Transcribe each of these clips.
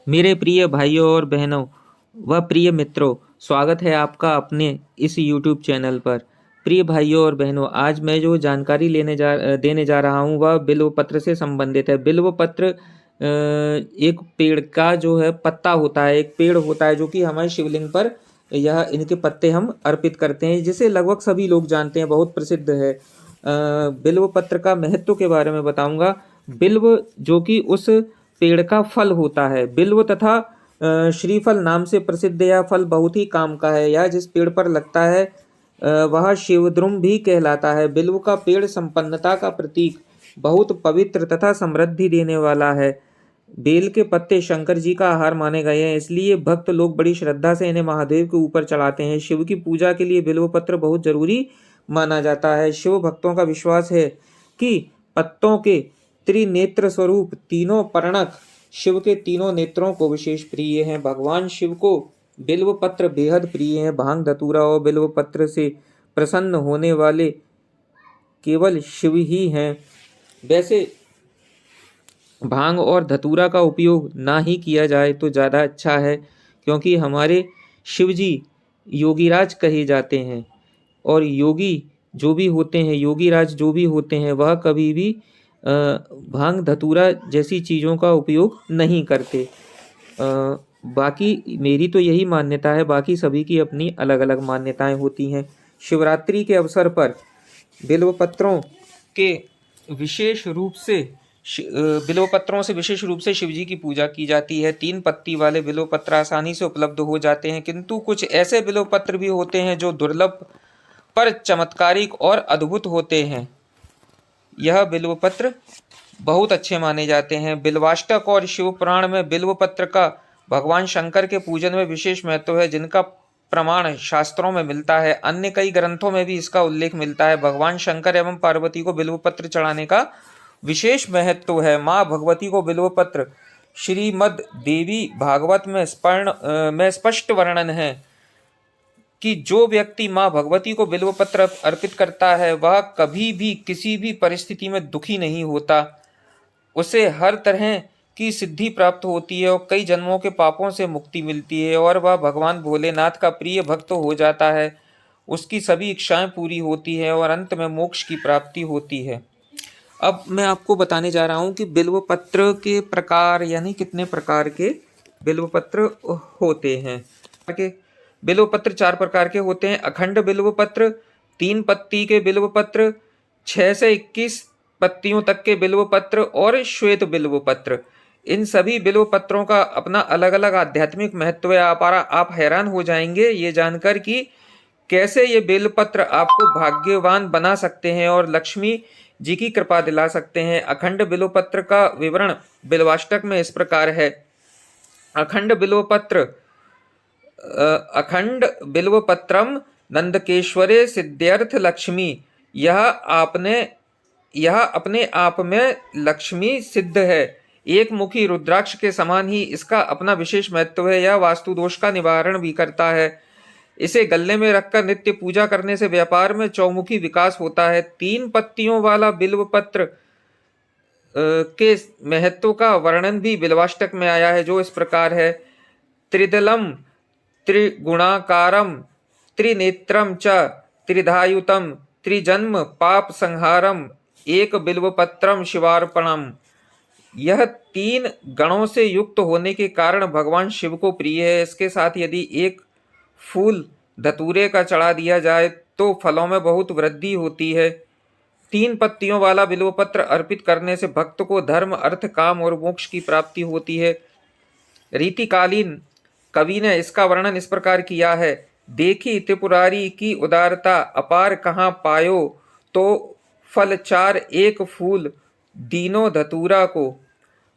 मेरे प्रिय भाइयों और बहनों व प्रिय मित्रों, स्वागत है आपका अपने इस YouTube चैनल पर। प्रिय भाइयों और बहनों, आज मैं जो जानकारी देने जा रहा हूँ वह बिल्व पत्र से संबंधित है। बिल्व पत्र एक पेड़ का जो है पत्ता होता है, एक पेड़ होता है जो कि हमारे शिवलिंग पर यह इनके पत्ते हम अर्पित करते हैं, जिसे लगभग सभी लोग जानते हैं, बहुत प्रसिद्ध है। बिल्व पत्र का महत्व के बारे में बताऊंगा। बिल्व जो कि उस पेड़ का फल होता है। बिल्व तथा श्रीफल नाम से प्रसिद्ध यह फल बहुत ही काम का है। यह जिस पेड़ पर लगता है वह शिवद्रुम भी कहलाता है। बिल्व का पेड़ संपन्नता का प्रतीक, बहुत पवित्र तथा समृद्धि देने वाला है। बेल के पत्ते शंकर जी का आहार माने गए हैं, इसलिए भक्त लोग बड़ी श्रद्धा से इन्हें महादेव के ऊपर चढ़ाते हैं। शिव की पूजा के लिए बिल्व पत्र बहुत जरूरी माना जाता है। शिव भक्तों का विश्वास है कि पत्तों के त्रिनेत्र स्वरूप तीनों पर्णक शिव के तीनों नेत्रों को विशेष प्रिय हैं। भगवान शिव को बिल्व पत्र बेहद प्रिय हैं। भांग धतूरा और बिल्व पत्र से प्रसन्न होने वाले केवल शिव ही हैं। वैसे भांग और धतूरा का उपयोग ना ही किया जाए तो ज़्यादा अच्छा है, क्योंकि हमारे शिव जी योगीराज कहे जाते हैं और योगी जो भी होते हैं, योगीराज जो भी होते हैं, वह कभी भी भांग धतूरा जैसी चीज़ों का उपयोग नहीं करते। बाकी मेरी तो यही मान्यता है, बाकी सभी की अपनी अलग अलग मान्यताएं होती हैं। शिवरात्रि के अवसर पर बिल्व पत्रों के विशेष रूप से बिल्व पत्रों से विशेष रूप से शिवजी की पूजा की जाती है। 3 पत्ती वाले बिल्व पत्र आसानी से उपलब्ध हो जाते हैं, किंतु कुछ ऐसे बिल्व पत्र भी होते हैं जो दुर्लभ पर चमत्कारिक और अद्भुत होते हैं। यह बिल्व पत्र बहुत अच्छे माने जाते हैं। बिल्वाष्टक और शिव पुराण में बिल्व पत्र का भगवान शंकर के पूजन में विशेष महत्व है, जिनका प्रमाण शास्त्रों में मिलता है। अन्य कई ग्रंथों में भी इसका उल्लेख मिलता है। भगवान शंकर एवं पार्वती को बिल्व पत्र चढ़ाने का विशेष महत्व है। माँ भगवती को बिल्व पत्र श्रीमद् देवी भागवत में स्पष्ट वर्णन है कि जो व्यक्ति माँ भगवती को बिल्व पत्र अर्पित करता है वह कभी भी किसी भी परिस्थिति में दुखी नहीं होता। उसे हर तरह की सिद्धि प्राप्त होती है और कई जन्मों के पापों से मुक्ति मिलती है और वह भगवान भोलेनाथ का प्रिय भक्त हो जाता है। उसकी सभी इच्छाएं पूरी होती है और अंत में मोक्ष की प्राप्ति होती है। अब मैं आपको बताने जा रहा हूँ कि बिल्व पत्र के प्रकार, यानी कितने प्रकार के बिल्व पत्र होते हैं। बिल्व पत्र 4 प्रकार के होते हैं। अखंड बिल्व पत्र, 3 पत्ती के बिल्व पत्र, 6 से 21 पत्तियों तक के बिल्व पत्र और श्वेत बिल्व पत्र। इन सभी बिल्व पत्रों का अपना अलग अलग आध्यात्मिक महत्व है। आप हैरान हो जाएंगे ये जानकर कि कैसे ये बेल पत्र आपको भाग्यवान बना सकते हैं और लक्ष्मी जी की कृपा दिला सकते हैं। अखंड बिल्व पत्र का विवरण बिल्वाष्टक में इस प्रकार है। अखंड बिल्व पत्र अखंड बिल्व पत्रम नंदकेश्वरे सिद्ध्यर्थ लक्ष्मी। यह अपने आप में लक्ष्मी सिद्ध है। एक मुखी रुद्राक्ष के समान ही इसका अपना विशेष महत्व है। यह वास्तु दोष का निवारण भी करता है। इसे गले में रखकर नित्य पूजा करने से व्यापार में चौमुखी विकास होता है। 3 पत्तियों वाला बिल्व पत्र के महत्व का वर्णन भी बिल्वाष्टक में आया है, जो इस प्रकार है। त्रिदलम त्रिगुणाकारम त्रिनेत्रम च त्रिधायुतम त्रिजन्म पाप संहारम एक बिल्वपत्रम शिवार्पणम। यह 3 गणों से युक्त होने के कारण भगवान शिव को प्रिय है। इसके साथ यदि एक फूल धतूरे का चढ़ा दिया जाए तो फलों में बहुत वृद्धि होती है। 3 पत्तियों वाला बिल्वपत्र अर्पित करने से भक्त को धर्म, अर्थ, काम और मोक्ष की प्राप्ति होती है। रीतिकालीन कवि ने इसका वर्णन इस प्रकार किया है। देखी त्रिपुरारी की उदारता अपार कहाँ पायो, तो फल 4 एक फूल दीनो धतूरा को।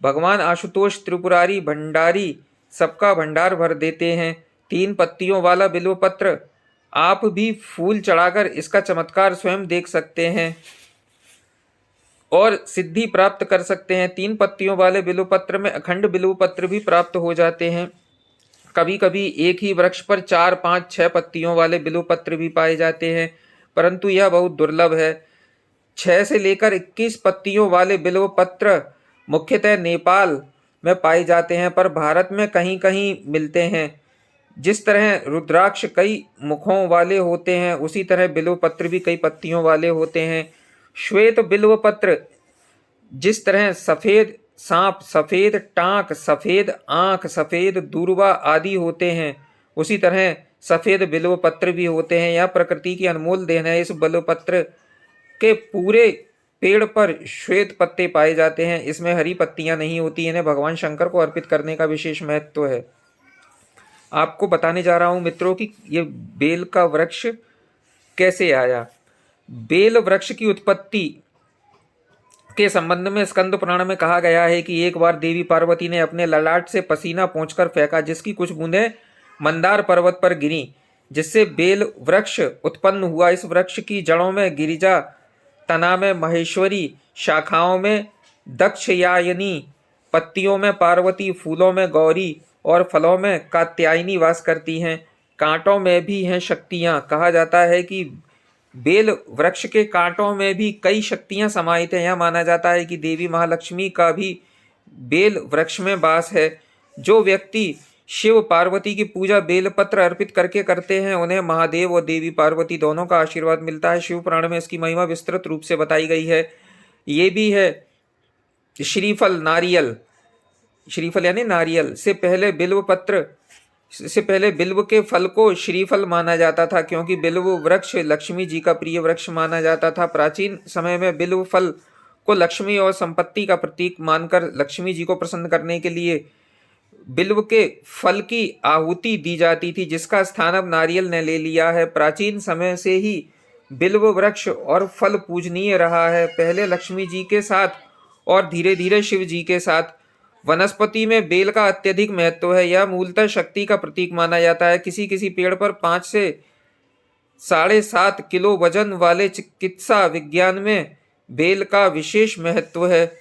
भगवान आशुतोष त्रिपुरारी भंडारी सबका भंडार भर देते हैं। 3 पत्तियों वाला बिल्वपत्र, आप भी फूल चढ़ाकर इसका चमत्कार स्वयं देख सकते हैं और सिद्धि प्राप्त कर सकते हैं। 3 पत्तियों वाले बिल्वपत्र में अखंड बिल्वपत्र भी प्राप्त हो जाते हैं। कभी कभी एक ही वृक्ष पर 4, 5, 6 पत्तियों वाले बिल्वपत्र भी पाए जाते हैं, परंतु यह बहुत दुर्लभ है। 6 से लेकर 21 पत्तियों वाले बिल्वपत्र मुख्यतः नेपाल में पाए जाते हैं, पर भारत में कहीं कहीं मिलते हैं। जिस तरह रुद्राक्ष कई मुखों वाले होते हैं, उसी तरह बिल्व पत्र भी कई पत्तियों वाले होते हैं। श्वेत बिल्व पत्र जिस तरह सफेद सांप, सफेद टांक, सफेद आंख, सफेद दूर्वा आदि होते हैं, उसी तरह सफेद बिल्व पत्र भी होते हैं। यह प्रकृति की अनमोल देन है। इस बिल्व पत्र के पूरे पेड़ पर श्वेत पत्ते पाए जाते हैं। इसमें हरी पत्तियां नहीं होती। इन्हें भगवान शंकर को अर्पित करने का विशेष महत्व है। आपको बताने जा रहा हूं मित्रों कि ये बेल का वृक्ष कैसे आया। बेल वृक्ष की उत्पत्ति के संबंध में स्कंद पुराण में कहा गया है कि एक बार देवी पार्वती ने अपने ललाट से पसीना पोंछकर फेंका, जिसकी कुछ बूंदें मंदार पर्वत पर गिरी, जिससे बेल वृक्ष उत्पन्न हुआ। इस वृक्ष की जड़ों में गिरिजा, तना में महेश्वरी, शाखाओं में दक्षयायनी, पत्तियों में पार्वती, फूलों में गौरी और फलों में कात्यायनी वास करती हैं। कांटों में भी हैं शक्तियां। कहा जाता है कि बेल वृक्ष के कांटों में भी कई शक्तियां समाहित हैं। यह माना जाता है कि देवी महालक्ष्मी का भी बेल वृक्ष में वास है। जो व्यक्ति शिव पार्वती की पूजा बेलपत्र अर्पित करके करते हैं, उन्हें महादेव और देवी पार्वती दोनों का आशीर्वाद मिलता है। शिव पुराण में इसकी महिमा विस्तृत रूप से बताई गई है। ये भी है श्रीफल, नारियल, श्रीफल यानी नारियल से पहले बिल्व पत्र से पहले बिल्व के फल को श्रीफल माना जाता था, क्योंकि बिल्व वृक्ष लक्ष्मी जी का प्रिय वृक्ष माना जाता था। प्राचीन समय में बिल्व फल को लक्ष्मी और संपत्ति का प्रतीक मानकर लक्ष्मी जी को प्रसन्न करने के लिए बिल्व के फल की आहुति दी जाती थी, जिसका स्थान अब नारियल ने ले लिया है। प्राचीन समय से ही बिल्व वृक्ष और फल पूजनीय रहा है, पहले लक्ष्मी जी के साथ और धीरे धीरे शिव जी के साथ। वनस्पति में बेल का अत्यधिक महत्व है। यह मूलतः शक्ति का प्रतीक माना जाता है। किसी किसी पेड़ पर 5 से 7.5 किलो वजन वाले चिकित्सा विज्ञान में बेल का विशेष महत्व है।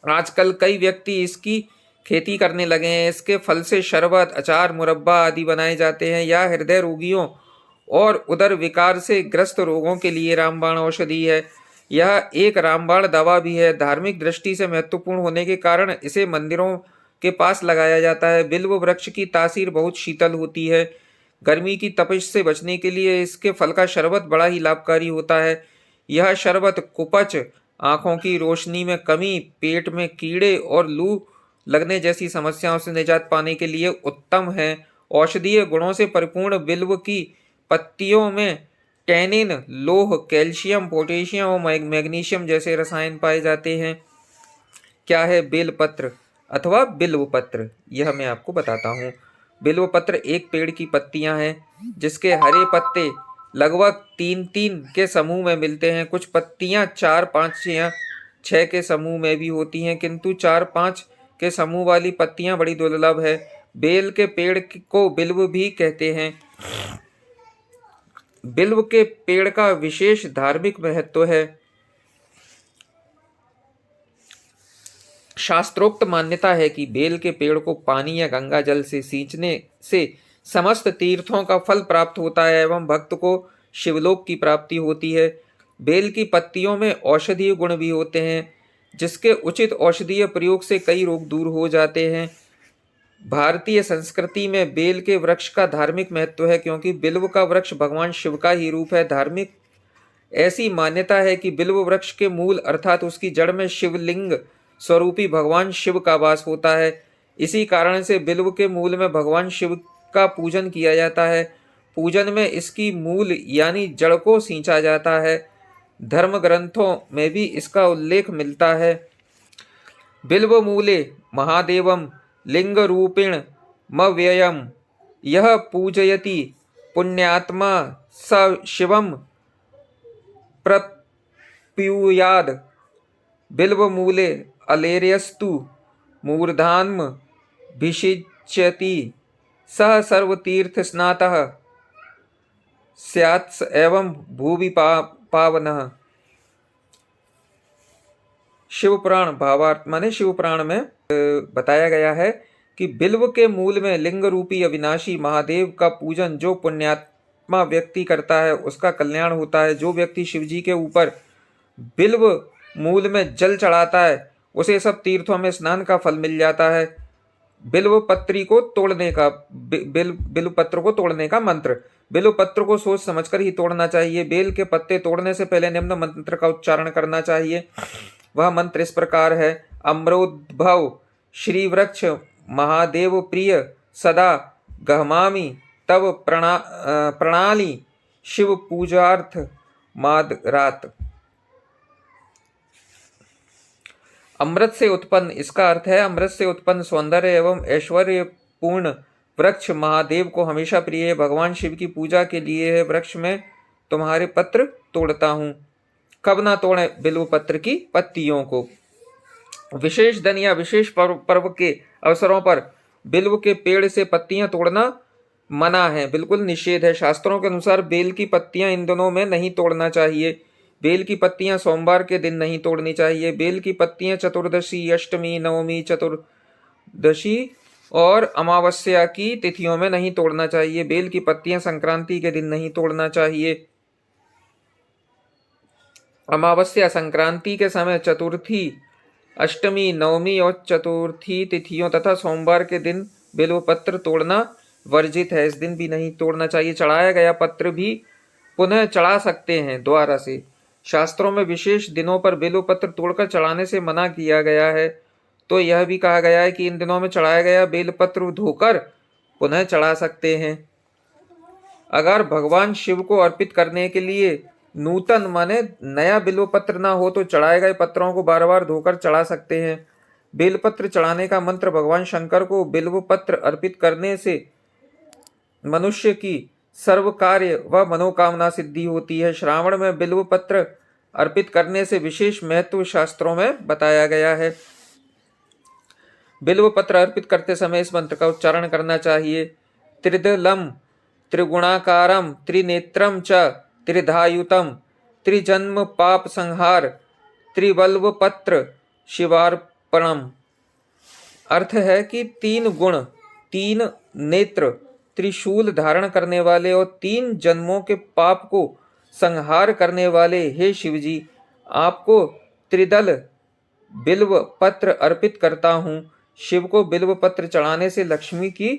आजकल कई व्यक्ति इसकी खेती करने लगे हैं। इसके फल से शरबत, अचार, मुरब्बा आदि बनाए जाते हैं। यह हृदय रोगियों और उदर विकार से ग्रस्त रोगों के लिए रामबाण औषधि है। यह एक रामबाण दवा भी है। धार्मिक दृष्टि से महत्वपूर्ण होने के कारण इसे मंदिरों के पास लगाया जाता है। बिल्व वृक्ष की तासीर बहुत शीतल होती है। गर्मी की तपिश से बचने के लिए इसके फल का शरबत बड़ा ही लाभकारी होता है। यह शरबत कुपच, आंखों की रोशनी में कमी, पेट में कीड़े और लू लगने जैसी समस्याओं से निजात पाने के लिए उत्तम है। औषधीय गुणों से परिपूर्ण बिल्व की पत्तियों में टैनिन, लोह, कैल्शियम, पोटेशियम और मैग्नीशियम जैसे रसायन पाए जाते हैं। क्या है बेलपत्र अथवा बिल्व पत्र, यह मैं आपको बताता हूँ। बिल्व पत्र एक पेड़ की पत्तियां हैं, जिसके हरे पत्ते लगभग 3-3 के समूह में मिलते हैं। कुछ पत्तियां 4, 5 या 6 के समूह में भी होती हैं, किंतु 4-5 के समूह वाली पत्तियां बड़ी दुर्लभ है। बेल के पेड़ को बिल्व भी कहते हैं। बिल्व के पेड़ का विशेष धार्मिक महत्व है। शास्त्रोक्त मान्यता है कि बेल के पेड़ को पानी या गंगा जल से सींचने से समस्त तीर्थों का फल प्राप्त होता है एवं भक्त को शिवलोक की प्राप्ति होती है। बेल की पत्तियों में औषधीय गुण भी होते हैं, जिसके उचित औषधीय प्रयोग से कई रोग दूर हो जाते हैं। भारतीय संस्कृति में बेल के वृक्ष का धार्मिक महत्व है, क्योंकि बिल्व का वृक्ष भगवान शिव का ही रूप है। धार्मिक ऐसी मान्यता है कि बिल्व वृक्ष के मूल अर्थात उसकी जड़ में शिवलिंग स्वरूपी भगवान शिव का वास होता है। इसी कारण से बिल्व के मूल में भगवान शिव का पूजन किया जाता है। पूजन में इसकी मूल यानी जड़ को सींचा जाता है। धर्म ग्रंथों में भी इसका उल्लेख मिलता है। बिल्व मूले महादेवम लिंग रूपेण मव्ययम यह पूजयति पुण्यात्मा स शिवम प्रप्युयाद। बिल्व मूले अलेर्यस्तु मूर्धान्म भिषिच्यति सह सर्वतीर्थ स्नातः स्यात् एवं भूवि पावनः। शिव पुराण भावार्थ माने शिव पुराण में बताया गया है कि बिल्व के मूल में लिंग रूपी अविनाशी महादेव का पूजन जो पुण्यात्मा व्यक्ति करता है उसका कल्याण होता है। जो व्यक्ति शिव जी के ऊपर बिल्व मूल में जल चढ़ाता है उसे सब तीर्थों में स्नान का फल मिल जाता है। बिल्व पत्री को तोड़ने का बिल्व पत्र को तोड़ने का मंत्र। बिल्व पत्र को सोच समझकर ही तोड़ना चाहिए। बेल के पत्ते तोड़ने से पहले निम्न मंत्र का उच्चारण करना चाहिए। वह मंत्र इस प्रकार है। अम्रोद्भव श्री वृक्ष महादेव प्रिय सदा गहमामि तब प्रणाली शिव पूजार्थ माद रात। अमृत से उत्पन्न, इसका अर्थ है अमृत से उत्पन्न सौंदर्य एवं ऐश्वर्य पूर्ण वृक्ष महादेव को हमेशा प्रिय है। भगवान शिव की पूजा के लिए है वृक्ष में तुम्हारे पत्र तोड़ता हूँ। कब ना तोड़े बिल्व पत्र की पत्तियों को। विशेष दिन या विशेष पर्व के अवसरों पर बिल्व के पेड़ से पत्तियां तोड़ना मना है, बिल्कुल निषेध है। शास्त्रों के अनुसार बेल की पत्तियां इन दिनों में नहीं तोड़ना चाहिए। बेल की पत्तियां सोमवार के दिन नहीं तोड़नी चाहिए। बेल की पत्तियां चतुर्दशी, अष्टमी, नवमी, चतुर्दशी और अमावस्या की तिथियों में नहीं तोड़ना चाहिए। बेल की पत्तियां संक्रांति के दिन नहीं तोड़ना चाहिए। अमावस्या संक्रांति के समय, चतुर्थी, अष्टमी, नवमी और चतुर्थी तिथियों तथा सोमवार के दिन बिल्व पत्र तोड़ना वर्जित है। इस दिन भी नहीं तोड़ना चाहिए। चढ़ाया गया पत्र भी पुनः चढ़ा सकते हैं द्वारा से। शास्त्रों में विशेष दिनों पर बिल्व पत्र तोड़कर चढ़ाने से मना किया गया है। तो यह भी कहा गया है कि इन दिनों में चढ़ाया गया बेलपत्र धोकर पुनः चढ़ा सकते हैं। अगर भगवान शिव को अर्पित करने के लिए नूतन माने नया बिल्वपत्र ना हो तो चढ़ाए गए पत्रों को बार बार धोकर चढ़ा सकते हैं। बेलपत्र चढ़ाने का मंत्र। भगवान शंकर को बिल्वपत्र अर्पित करने से मनुष्य की सर्व कार्य व मनोकामना सिद्धि होती है। श्रावण में बिल्वपत्र अर्पित करने से विशेष महत्व शास्त्रों में बताया गया है। बिल्वपत्र अर्पित करते समय इस मंत्र का उच्चारण करना चाहिए। त्रिदलम त्रिगुणाकारम त्रिनेत्रम च त्रिधायुतम त्रिजन्म पाप संहार त्रिबल्वपत्र शिवार्पणम। अर्थ है कि 3 गुण, 3 नेत्र, त्रिशूल धारण करने वाले और 3 जन्मों के पाप को संहार करने वाले हे शिवजी, आपको त्रिदल बिल्व पत्र अर्पित करता हूँ। शिव को बिल्व पत्र चढ़ाने से लक्ष्मी की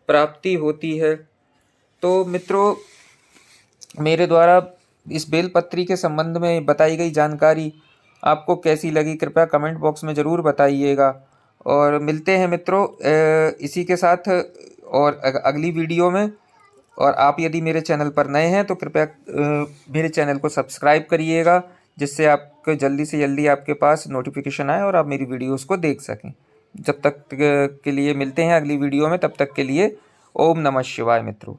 प्राप्ति होती है। तो मित्रों, मेरे द्वारा इस बेलपत्री के संबंध में बताई गई जानकारी आपको कैसी लगी कृपया कमेंट बॉक्स में ज़रूर बताइएगा। और मिलते हैं मित्रों इसी के साथ और अगली वीडियो में। और आप यदि मेरे चैनल पर नए हैं तो कृपया मेरे चैनल को सब्सक्राइब करिएगा, जिससे आपको जल्दी से जल्दी आपके पास नोटिफिकेशन आए और आप मेरी वीडियोस को देख सकें। जब तक के लिए मिलते हैं अगली वीडियो में, तब तक के लिए ओम नमः शिवाय मित्रों।